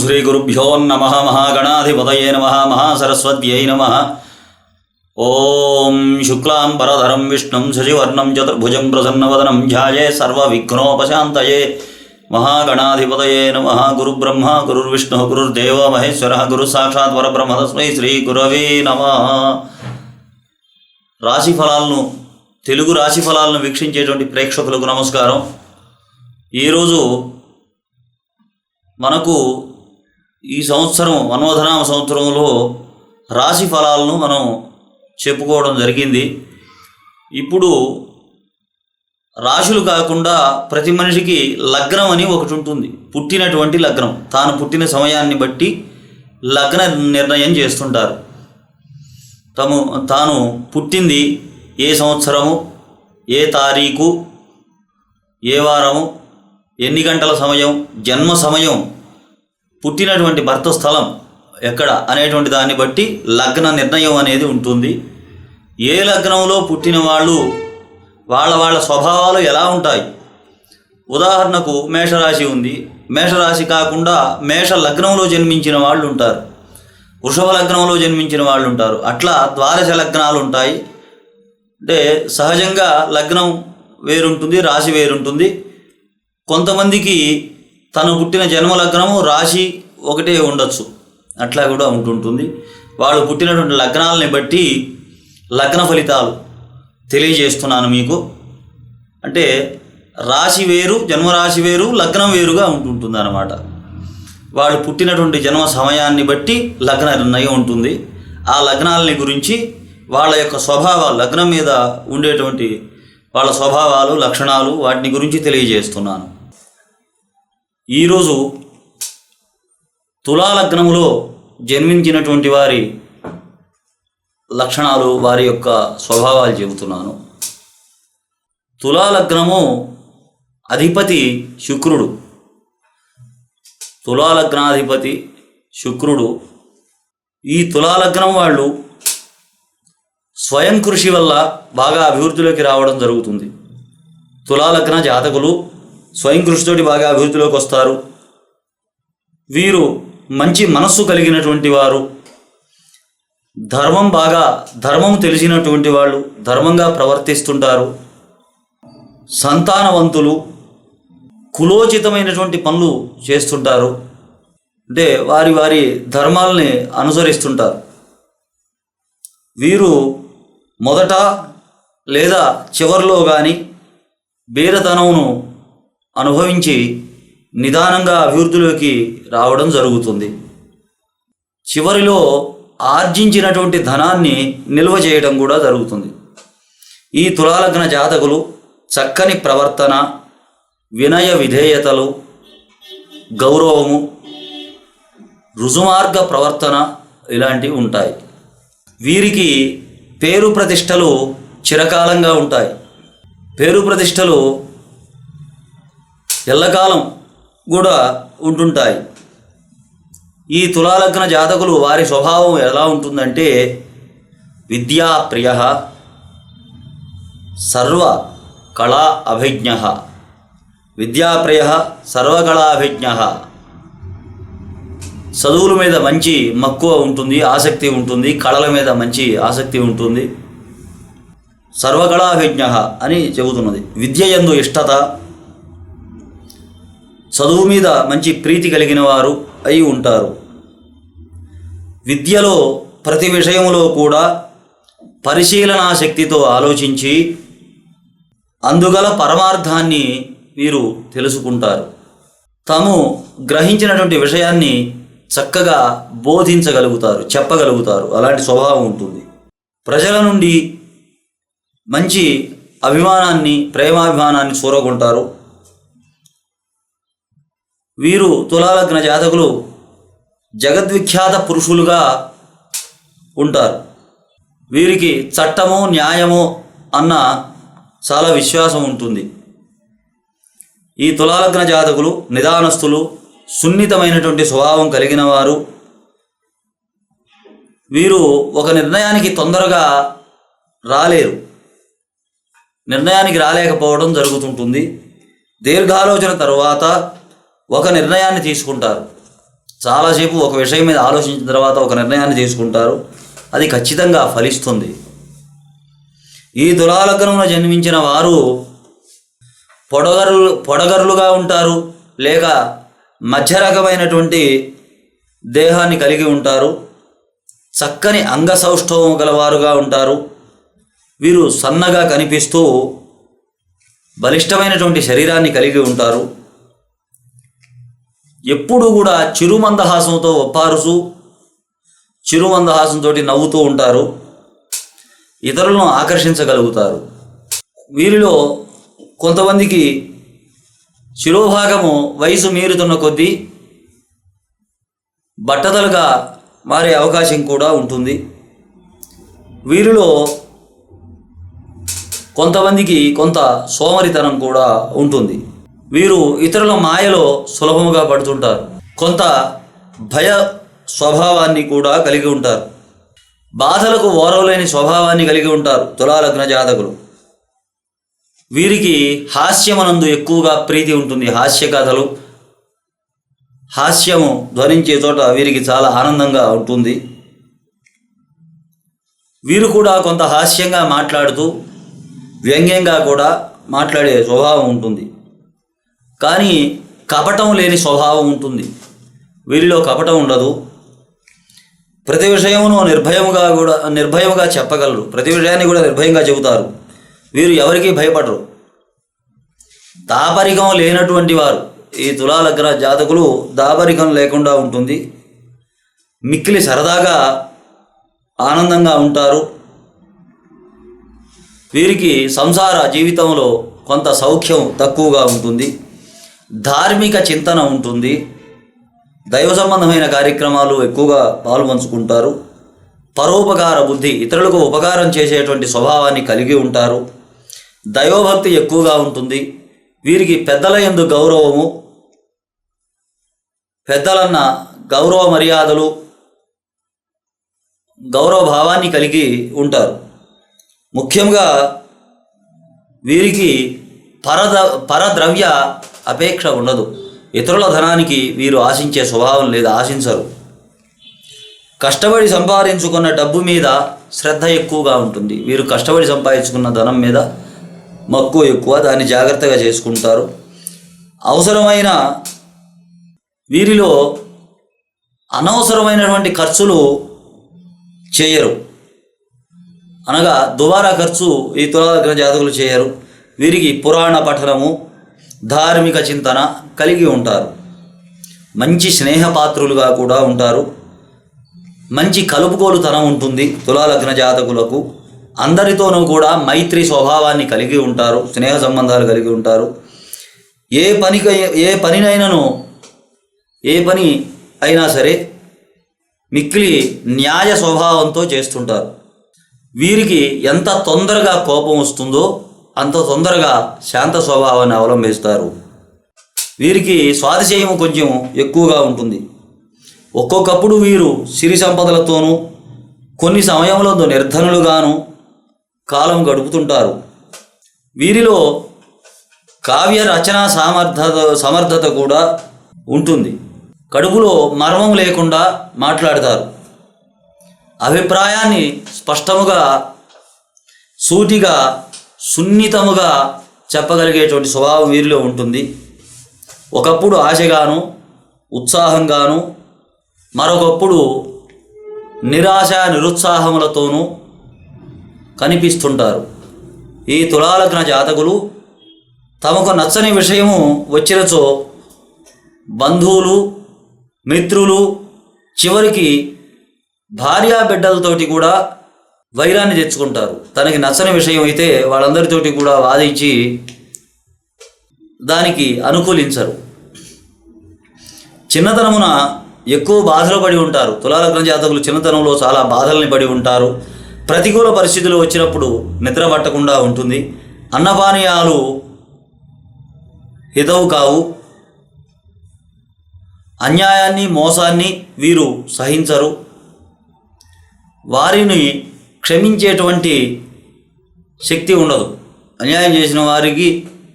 श्रीगुरुभ्यो नमः। महागणाधिपतये नमः। महासरस्वत्यै नमः। ओं शुक्लांबरधरं विष्णुं शशिवर्णं चतुर्भुजं प्रसन्नवदनं ध्यायेत् सर्वविघ्नोपशान्तये। महागणाधिपतये नमः। गुरुब्रह्मा गुरुर्विष्णुः गुरुर्देवो महेश्वरः गुरुसाक्षात् परब्रह्म तस्मै श्रीगुरवे नमः। రాశిఫలాలను తెలుగు రాశిఫలాలను వీక్షించేటువంటి ప్రేక్షకులకు నమస్కారం। ఈరోజు మనకు ఈ సంవత్సరం అన్వధనామ సంవత్సరంలో రాశి ఫలాలను మనం చెప్పుకోవడం జరిగింది। ఇప్పుడు రాశులు కాకుండా ప్రతి మనిషికి లగ్నం అని ఒకటి ఉంటుంది, పుట్టినటువంటి లగ్నం। తాను పుట్టిన సమయాన్ని బట్టి లగ్న నిర్ణయం చేస్తుంటారు। తాను పుట్టింది ఏ సంవత్సరము, ఏ తారీఖు, ఏ వారము, ఎన్ని గంటల సమయం, జన్మ సమయం, పుట్టినటువంటి భర్త స్థలం ఎక్కడ అనేటువంటి దాన్ని బట్టి లగ్న నిర్ణయం అనేది ఉంటుంది। ఏ లగ్నంలో పుట్టిన వాళ్ళు వాళ్ళ స్వభావాలు ఎలా ఉంటాయి? ఉదాహరణకు మేషరాశి ఉంది, మేషరాశి కాకుండా మేష లగ్నంలో జన్మించిన వాళ్ళు ఉంటారు, వృషభ లగ్నంలో జన్మించిన వాళ్ళు ఉంటారు। అట్లా ద్వాదశ లగ్నాలు ఉంటాయి। అంటే సహజంగా లగ్నం వేరుంటుంది, రాశి వేరుంటుంది। కొంతమందికి తను పుట్టిన జన్మ లగ్నము రాశి ఒకటే ఉండొచ్చు, అట్లా కూడా ఉంటుంటుంది। వాళ్ళు పుట్టినటువంటి లగ్నాలని బట్టి లగ్న ఫలితాలు తెలియజేస్తున్నాను మీకు। అంటే రాశి వేరు, జన్మరాశి వేరు, లగ్నం వేరుగా ఉంటుంటుంది అన్నమాట। వాళ్ళు పుట్టినటువంటి జన్మ సమయాన్ని బట్టి లగ్న నిర్ణయం ఉంటుంది। ఆ లగ్నాలని గురించి వాళ్ళ యొక్క స్వభావాలు, లగ్నం మీద ఉండేటువంటి వాళ్ళ స్వభావాలు, లక్షణాలు, వాటిని గురించి తెలియజేస్తున్నాను। ఈరోజు తులా లగ్నములో జన్మించినటువంటి వారి లక్షణాలు, వారి యొక్క స్వభావాలు చెబుతున్నాను। తులా లగ్నము అధిపతి శుక్రుడు, తులాలగ్నాధిపతి శుక్రుడు। ఈ తులాలగ్నం వాళ్ళు స్వయం కృషి వల్ల బాగా అభివృద్ధిలోకి రావడం జరుగుతుంది। తులాలగ్న జాతకులు స్వయం కృషితోటి బాగా అభివృద్ధిలోకి వస్తారు। వీరు మంచి మనస్సు కలిగినటువంటి వారు, ధర్మం తెలిసినటువంటి వాళ్ళు, ధర్మంగా ప్రవర్తిస్తుంటారు, సంతానవంతులు, కులోచితమైనటువంటి పనులు చేస్తుంటారు। అంటే వారి ధర్మాలని అనుసరిస్తుంటారు। వీరు మొదట లేదా చివరిలో కానీ బేరతనమును అనుభవించి నిదానంగా అభివృద్ధిలోకి రావడం జరుగుతుంది। చివరిలో ఆర్జించినటువంటి ధనాన్ని నిల్వ చేయడం కూడా జరుగుతుంది। ఈ తులాలగ్న జాతకులు చక్కని ప్రవర్తన, వినయ విధేయతలు, గౌరవము, రుజుమార్గ ప్రవర్తన ఇలాంటివి ఉంటాయి। వీరికి పేరు ప్రతిష్టలు చిరకాలంగా ఉంటాయి। పేరు ప్రతిష్టలు ఎల్లకాలం కూడా ఉంటుంటాయి। ఈ తులాలగ్న జాతకులు వారి స్వభావం ఎలా ఉంటుందంటే విద్యాప్రియ, సర్వ కళా అభిజ్ఞ, విద్యాప్రియ సర్వకళాభిజ్ఞ। చదువుల మీద మంచి మక్కువ ఉంటుంది, ఆసక్తి ఉంటుంది, కళల మీద మంచి ఆసక్తి ఉంటుంది। సర్వకళాభిజ్ఞ అని చెబుతున్నది। విద్య యందు ఇష్టత, చదువు మీద మంచి ప్రీతి కలిగిన వారు అయి ఉంటారు। విద్యలో ప్రతి విషయంలో కూడా పరిశీలనా శక్తితో ఆలోచించి అందుగల పరమార్థాన్ని వీరు తెలుసుకుంటారు। తాము గ్రహించినటువంటి విషయాన్ని చక్కగా బోధించగలుగుతారు, చెప్పగలుగుతారు, అలాంటి స్వభావం ఉంటుంది। ప్రజల నుండి మంచి అభిమానాన్ని, ప్రేమాభిమానాన్ని చూరగొంటారు। వీరు తులాలగ్న జాతకులు జగద్విఖ్యాత పురుషులుగా ఉంటారు। వీరికి చట్టము, న్యాయము అన్న చాలా విశ్వాసం ఉంటుంది। ఈ తులాలగ్న జాతకులు నిదానస్తులు, సున్నితమైనటువంటి స్వభావం కలిగిన వారు। వీరు ఒక నిర్ణయానికి తొందరగా రాలేరు, నిర్ణయానికి రాలేకపోవడం జరుగుతుంటుంది। దీర్ఘాలోచన తరువాత ఒక నిర్ణయాన్ని తీసుకుంటారు। చాలాసేపు ఒక విషయం మీద ఆలోచించిన తర్వాత ఒక నిర్ణయాన్ని తీసుకుంటారు, అది ఖచ్చితంగా ఫలిస్తుంది. ఈ తులాలగ్నంలో జన్మించిన వారు పొడగరులుగా ఉంటారు, లేక మధ్య రకమైనటువంటి దేహాన్ని కలిగి ఉంటారు, చక్కని అంగసౌష్ఠవం గలవారుగా ఉంటారు. వీరు సన్నగా కనిపిస్తూ బలిష్టమైనటువంటి శరీరాన్ని కలిగి ఉంటారు. ఎప్పుడూ కూడా చిరుమందహాసంతో ఒప్పారుసు చిరుమందహాసంతో నవ్వుతూ ఉంటారు, ఇతరులను ఆకర్షించగలుగుతారు. వీరిలో కొంతమందికి శిరోభాగము వయసు మీరుతున్న కొద్దీ బట్టతలుగా మారే అవకాశం కూడా ఉంటుంది. వీరిలో కొంతమందికి కొంత సోమరితనం కూడా ఉంటుంది. వీరు ఇతరుల మాయలో సులభముగా పడుతుంటారు. కొంత భయ స్వభావాన్ని కూడా కలిగి ఉంటారు. బాధలకు ఓరవలేని స్వభావాన్ని కలిగి ఉంటారు తులాలగ్న జాతకులు. వీరికి హాస్యమనందు ఎక్కువగా ప్రీతి ఉంటుంది. హాస్య కథలు, హాస్యము ధ్వనించే చోట వీరికి చాలా ఆనందంగా ఉంటుంది. వీరు కూడా కొంత హాస్యంగా మాట్లాడుతూ వ్యంగ్యంగా కూడా మాట్లాడే స్వభావం ఉంటుంది. కానీ కపటం లేని స్వభావం ఉంటుంది. వీరిలో కపటం ఉండదు. ప్రతి విషయమును నిర్భయముగా చెప్పగలరు. ప్రతి విషయాన్ని కూడా నిర్భయంగా చెబుతారు. వీరు ఎవరికీ భయపడరు. దాపరికం లేనటువంటి వారు ఈ తులాలగ్న జాతకులు. దాపరికం లేకుండా ఉంటుంది. మిక్కిలి సరదాగా ఆనందంగా ఉంటారు. వీరికి సంసార జీవితంలో కొంత సౌఖ్యం తక్కువగా ఉంటుంది. ధార్మిక చింతన ఉంటుంది. దైవ సంబంధమైన కార్యక్రమాలు ఎక్కువగా పాల్పంచుకుంటారు. పరోపకార బుద్ధి, ఇతరులకు ఉపకారం చేసేటువంటి స్వభావాన్ని కలిగి ఉంటారు. దైవభక్తి ఎక్కువగా ఉంటుంది. వీరికి పెద్దల యందు గౌరవము, పెద్దలన్న గౌరవ మర్యాదలు, గౌరవ భావాన్ని కలిగి ఉంటారు. ముఖ్యంగా వీరికి పరద్రవ్య అపేక్ష ఉండదు. ఇతరుల ధనానికి వీరు ఆశించే స్వభావం లేదు, ఆశించరు. కష్టపడి సంపాదించుకున్న డబ్బు మీద శ్రద్ధ ఎక్కువగా ఉంటుంది. వీరు కష్టపడి సంపాదించుకున్న ధనం మీద మక్కువ ఎక్కువ, దాన్ని జాగ్రత్తగా చేసుకుంటారు. అవసరమైన వీరిలో అనవసరమైనటువంటి ఖర్చులు చేయరు. అనగా దుబారా ఖర్చు ఈ తులాలగ్న జాతకులు చేయరు. వీరికి పురాణ పఠనము, ధార్మిక చింతన కలిగి ఉంటారు. మంచి స్నేహపాత్రులుగా కూడా ఉంటారు. మంచి కలుపుకోలుతనం ఉంటుంది తులాలగ్న జాతకులకు. అందరితోనూ కూడా మైత్రి స్వభావాన్ని కలిగి ఉంటారు. స్నేహ సంబంధాలు కలిగి ఉంటారు. ఏ పని అయినా సరే మిక్కిలి న్యాయ స్వభావంతో చేస్తుంటారు. వీరికి ఎంత తొందరగా కోపం వస్తుందో అంత తొందరగా శాంత స్వభావాన్ని అవలంబిస్తారు. వీరికి స్వాతిశయము కొంచెం ఎక్కువగా ఉంటుంది. ఒక్కొక్కప్పుడు వీరు సిరి సంపదలతోనూ కొన్ని సమయంలో నిర్ధనులుగాను కాలం గడుపుతుంటారు. వీరిలో కావ్య రచనా సమర్థత కూడా ఉంటుంది. కడుపులో మర్మం లేకుండా మాట్లాడతారు. అభిప్రాయాన్ని స్పష్టముగా, సూటిగా, సున్నితముగా చెప్పగలిగేటువంటి స్వభావం వీరిలో ఉంటుంది. ఒకప్పుడు ఆశగాను, ఉత్సాహంగాను, మరొకప్పుడు నిరాశ నిరుత్సాహములతోనూ కనిపిస్తుంటారు. ఈ తులాలగ్న జాతకులు తమకు నచ్చని విషయము వచ్చినచో బంధువులు, మిత్రులు, చివరికి భార్యా బిడ్డలతోటి కూడా వైరాన్ని తెచ్చుకుంటారు. తనకి నచ్చని విషయం అయితే వాళ్ళందరితోటి కూడా వాదించి దానికి అనుకూలించరు. చిన్నతనమున ఎక్కువ బాధలు పడి ఉంటారు. తులాలగ్న జాతకులు చిన్నతనంలో చాలా బాధల్ని పడి ఉంటారు. ప్రతికూల పరిస్థితులు వచ్చినప్పుడు నిద్ర పట్టకుండా ఉంటుంది. అన్నపానీయాలు హితవు కావు. అన్యాయాన్ని, మోసాన్ని వీరు సహించరు. వారిని క్షమించేటువంటి శక్తి ఉండదు. అన్యాయం చేసిన వారికి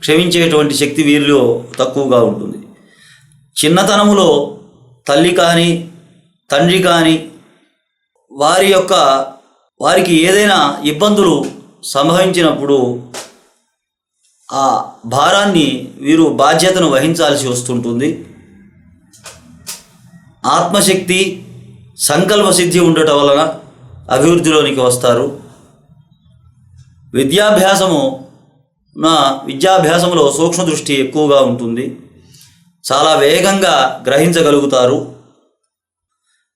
క్షమించేటువంటి శక్తి వీరిలో తక్కువగా ఉంటుంది. చిన్నతనములో తల్లి కానీ తండ్రి కానీ వారికి ఏదైనా ఇబ్బందులు సంభవించినప్పుడు ఆ భారాన్ని వీరు బాధ్యతను వహించాల్సి వస్తుంటుంది. ఆత్మశక్తి సంకల్ప సిద్ధి ఉండటం వలన అభివృద్ధిలోనికి వస్తారు. విద్యాభ్యాసంలో సూక్ష్మ దృష్టి ఎక్కువగా ఉంటుంది. చాలా వేగంగా గ్రహించగలుగుతారు.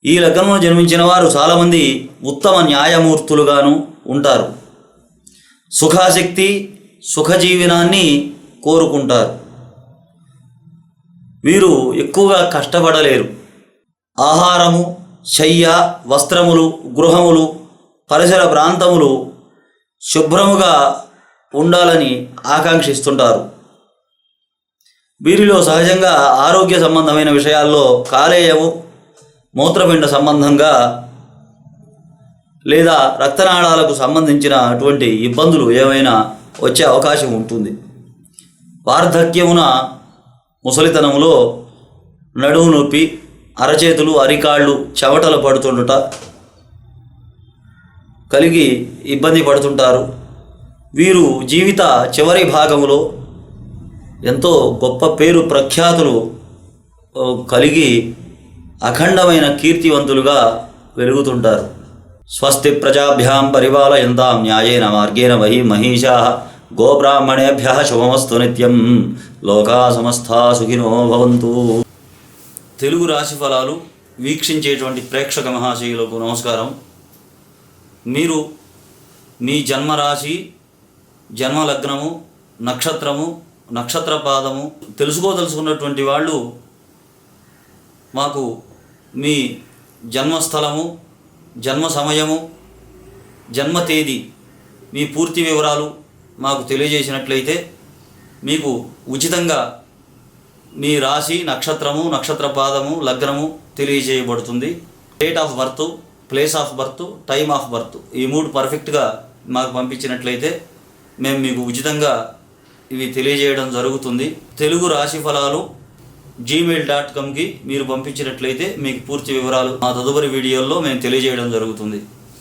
ఈ లగ్నంలో జన్మించిన వారు చాలామంది ఉత్తమ న్యాయమూర్తులుగాను ఉంటారు. సుఖాసక్తి సుఖజీవనాన్ని కోరుకుంటారు. వీరు ఎక్కువగా కష్టపడలేరు. ఆహారము, శయ్య, వస్త్రములు, గృహములు, పరిసర ప్రాంతములు శుభ్రముగా ఉండాలని ఆకాంక్షిస్తుంటారు. వీరిలో సహజంగా ఆరోగ్య సంబంధమైన విషయాల్లో కాలేయము, మూత్రపిండ సంబంధంగా లేదా రక్తనాళాలకు సంబంధించిన అటువంటి ఇబ్బందులు ఏమైనా వచ్చే అవకాశం ఉంటుంది. వార్ధక్యమున ముసలితనములో నడుము నొప్పి, అరచేతులు, అరికాళ్ళు చెమటలు పడుతుండుట కలిగి ఇబ్బంది పడుతుంటారు. వీరు జీవిత చివరి భాగములో ఎంతో గొప్ప పేరు ప్రఖ్యాతులు కలిగి అఖండమైన కీర్తివంతులుగా వెలుగుతుంటారు. స్వస్తి ప్రజాభ్యాం పరిపాలయంతాం న్యాయేన మార్గేణ మహీ మహిషాః గోబ్రాహ్మణేభ్యః శుభమస్తు నిత్యం లోకా సమస్తా సుఖినో భవంతు. తెలుగు రాశి ఫలాలు వీక్షించేటువంటి ప్రేక్షక మహాశయులకు నమస్కారం. మీరు మీ జన్మరాశి, జన్మలగ్నము, నక్షత్రము, నక్షత్రపాదము తెలుసుకోదలుచుకున్నటువంటి వాళ్ళు మాకు మీ జన్మస్థలము, జన్మ సమయము, జన్మ తేదీ, మీ పూర్తి వివరాలు మాకు తెలియజేసినట్లయితే మీకు ఉచితంగా మీ రాశి, నక్షత్రము, నక్షత్రపాదము, లగ్నము తెలియజేయబడుతుంది. Date of birth, place of birth, time of birth ఈ 3 పర్ఫెక్ట్గా మాకు పంపించినట్లయితే మేము మీకు ఉచితంగా ఇవి తెలియజేయడం జరుగుతుంది. తెలుగు రాశి ఫలాలు gmail.comకి మీరు పంపించినట్లయితే మీకు పూర్తి వివరాలు మా తదుపరి వీడియోల్లో మేము తెలియజేయడం జరుగుతుంది.